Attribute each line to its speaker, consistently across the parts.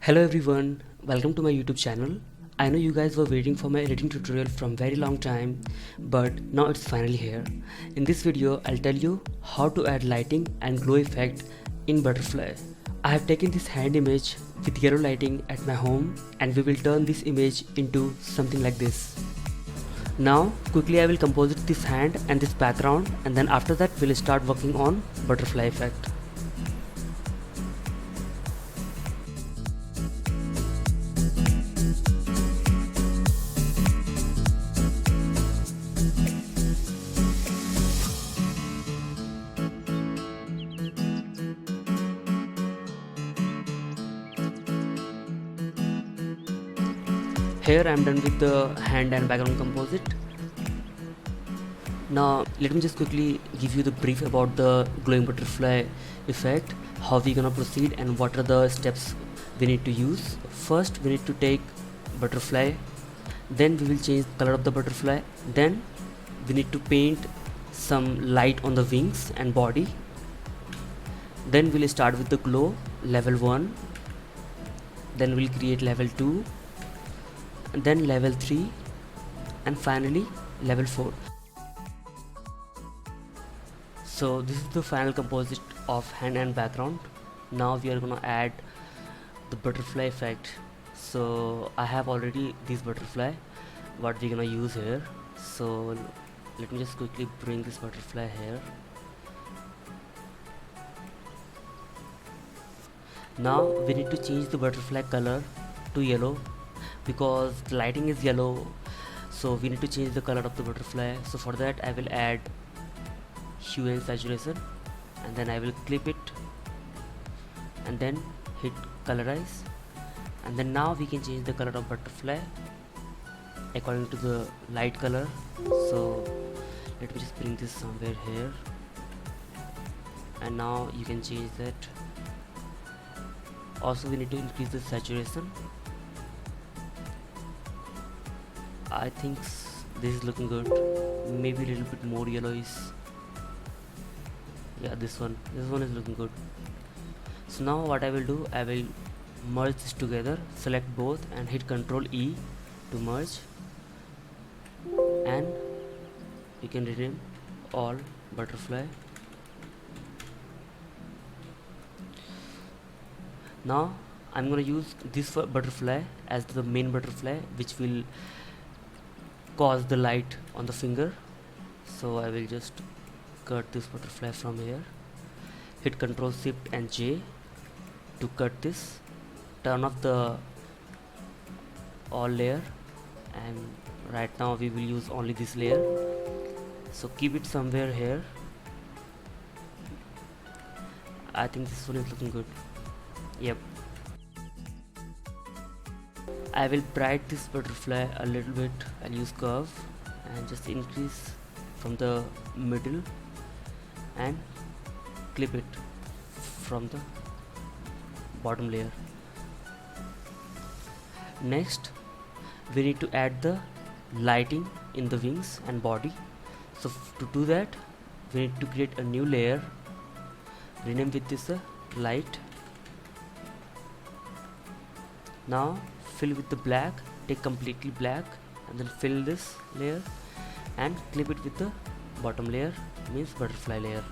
Speaker 1: Hello everyone, welcome to my YouTube channel. I know you guys were waiting for my editing tutorial from very long time, but now it's finally here. In this video, I'll tell you how to add lighting and glow effect in Butterfly. I have taken this hand image with yellow lighting at my home and we will turn this image into something like this. Now quickly I will composite this hand and this background, and then after that we'll start working on butterfly effect. Here I am done with the hand and background composite. Now let me just quickly give you the brief about the glowing butterfly effect, how we gonna proceed and what are the steps we need to use. First we need to take butterfly, then we will change the color of the butterfly, then we need to paint some light on the wings and body, then we'll start with the glow level 1, then we'll create level 2, and then level 3, and finally level 4. So this is the final composite of hand and background. Now we are gonna add the butterfly effect. So I have already this butterfly what we're gonna use here. So let me just quickly bring this butterfly here. Now we need to change the butterfly color to yellow because the lighting is yellow, so we need to change the color of the butterfly. So for that I will add hue and saturation, and then I will clip it and then hit colorize, and then now we can change the color of butterfly according to the light color. So let me just bring this somewhere here, and now you can change that. Also we need to increase the saturation. I think this is looking good, maybe a little bit more yellowish. Yeah, this one is looking good. So now what I will do, I will merge this together, select both and hit Ctrl E to merge, and you can rename all butterfly. Now I'm gonna use this butterfly as the main butterfly which will cause the light on the finger. So I will just cut this butterfly from here, hit Ctrl Shift and J to cut this, turn off the all layer, and right now we will use only this layer. So keep it somewhere here. I think this one is looking good. Yep. I will bright this butterfly a little bit. I'll use curve and just increase from the middle and clip it from the bottom layer. Next we need to add the lighting in the wings and body. So to do that we need to create a new layer, rename with this light. Now fill with the black, take completely black and then fill this layer and clip it with the bottom layer, means butterfly layer.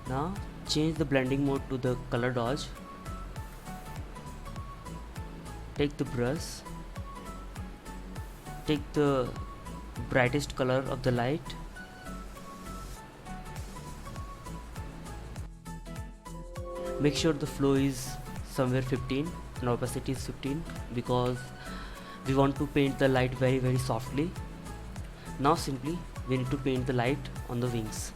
Speaker 1: Now change the blending mode to the color dodge, take the brush, take the brightest color of the light, make sure the flow is somewhere 15 and opacity is 15 because we want to paint the light very softly. Now simply we need to paint the light on the wings.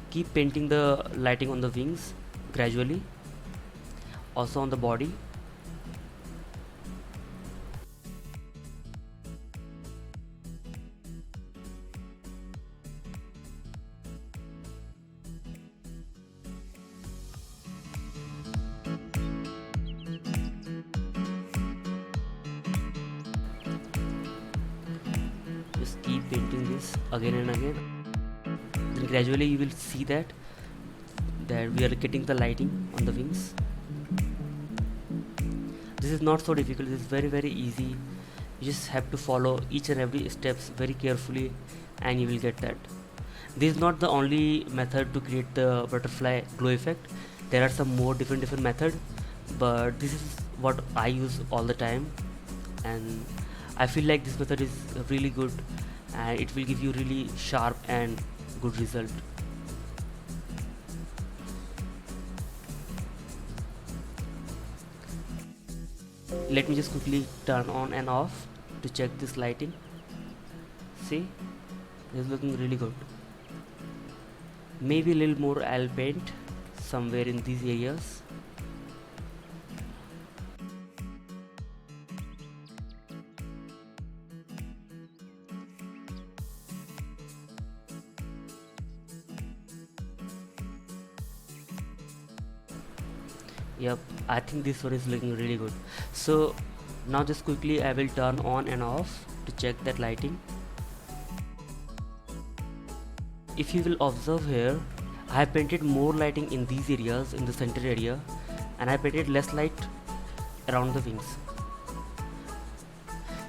Speaker 1: Keep painting the lighting on the wings gradually, also on the body. Just keep painting this again and again. and gradually you will see that we are getting the lighting on the wings. This is not so difficult, this is very easy. You just have to follow each and every steps very carefully and you will get that. This is not the only method to create the butterfly glow effect. There are some more different methods, but this is what I use all the time, and I feel like this method is really good and it will give you really sharp and good result. Let me just quickly turn on and off to check this lighting. See, this is looking really good. Maybe a little more I'll paint somewhere in these areas. Yep, I think this one is looking really good. So now just quickly I will turn on and off to check that lighting. If you will observe here, I have painted more lighting in these areas, in the center area, and I painted less light around the wings.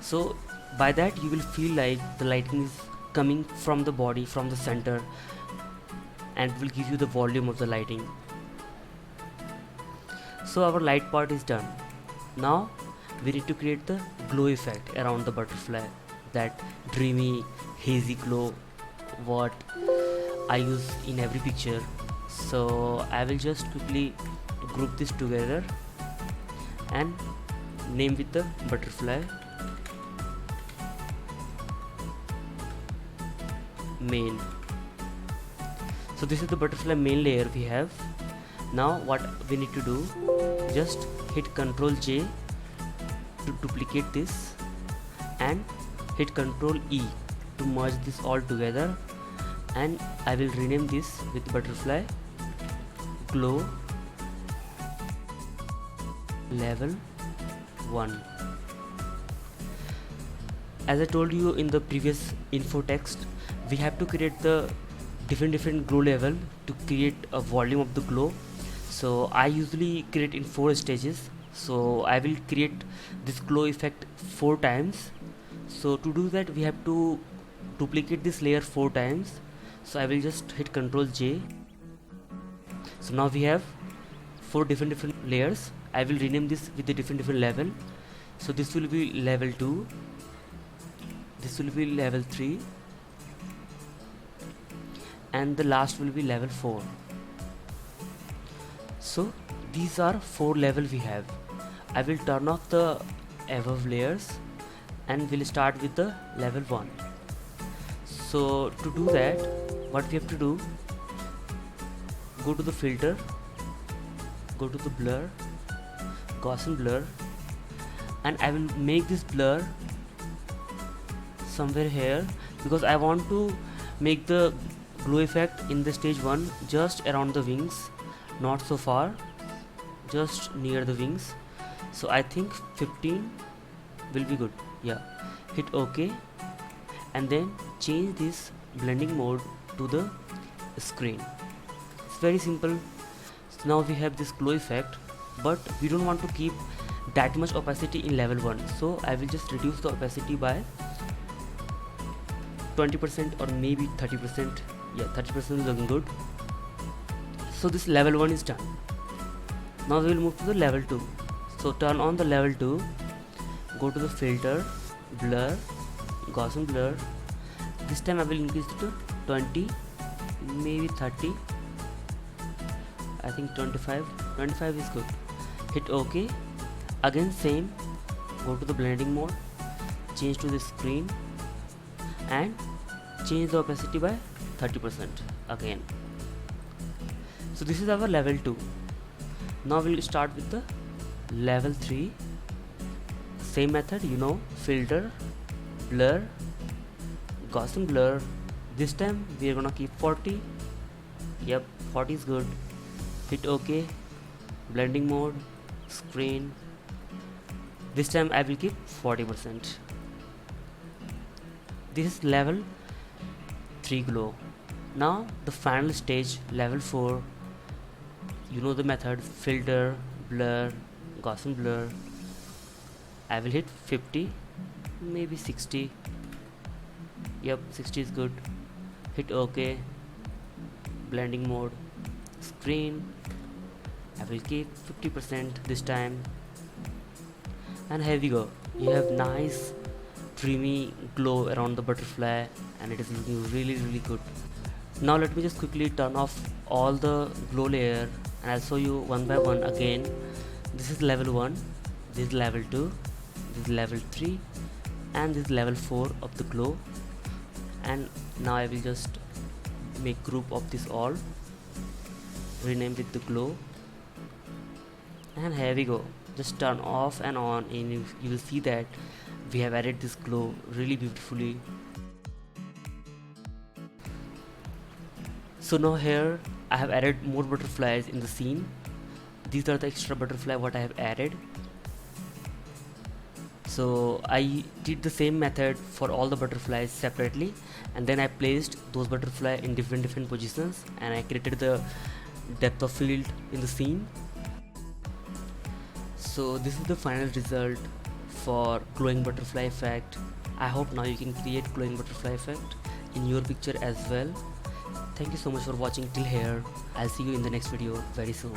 Speaker 1: So by that you will feel like the lighting is coming from the body, from the center, and it will give you the volume of the lighting. So our light part is done. Now we need to create the glow effect around the butterfly, that dreamy hazy glow what I use in every picture. So I will just quickly group this together and name with the butterfly main. So this is the butterfly main layer we have. Now what we need to do, just hit Ctrl J to duplicate this and hit Ctrl E to merge this all together, and I will rename this with butterfly glow level 1. As I told you in the previous info text, we have to create the different glow level to create a volume of the glow. So I usually create in 4 stages. So I will create this glow effect 4 times. So to do that we have to duplicate this layer 4 times. So I will just hit Ctrl J. So now we have 4 different layers. I will rename this with the different level. So this will be level 2, this will be level 3, and the last will be level 4. So these are 4 levels we have. I will turn off the above layers and we'll start with the level 1. So to do that, what we have to do, go to the filter, go to the blur, Gaussian blur, and I will make this blur somewhere here because I want to make the glow effect in the stage 1 just around the wings, not so far, just near the wings. So I think 15 will be good. Yeah, hit OK and then change this blending mode to the screen. It's very simple. So now we have this glow effect, but we don't want to keep that much opacity in level 1, so I will just reduce the opacity by 20% or maybe 30%. Yeah, 30% is looking good. So this level 1 is done. Now we will move to the level 2. So turn on the level 2, go to the filter, blur, Gaussian blur. This time I will increase it to 20, maybe 30. I think 25 is good. Hit OK. Again same, go to the blending mode, change to the screen and change the opacity by 30% again. So this is our level 2. Now we'll start with the level 3. Same method, filter, blur, Gaussian blur. This time we are gonna keep 40. Yep, 40 is good. Hit OK, blending mode, screen. This time I will keep 40%. This is level 3 glow. Now the final stage, level 4. You know the method, filter, blur, Gaussian blur. I will hit 50, maybe 60. Yep, 60 is good. Hit OK. Blending mode, screen. I will keep 50% this time. And here we go. You have nice dreamy glow around the butterfly, and it is looking really good. Now let me just quickly turn off all the glow layer, and I'll show you one by one again. This is level 1, this is level 2, this is level 3, and this is level 4 of the glow. And now I will just make group of this all, rename with the glow, and here we go. Just turn off and on, and you will see that we have added this glow really beautifully. So now here I have added more butterflies in the scene. These are the extra butterfly what I have added. So I did the same method for all the butterflies separately, and then I placed those butterflies in different positions, and I created the depth of field in the scene. So this is the final result for glowing butterfly effect. I hope now you can create glowing butterfly effect in your picture as well. Thank you so much for watching till here. I'll see you in the next video very soon.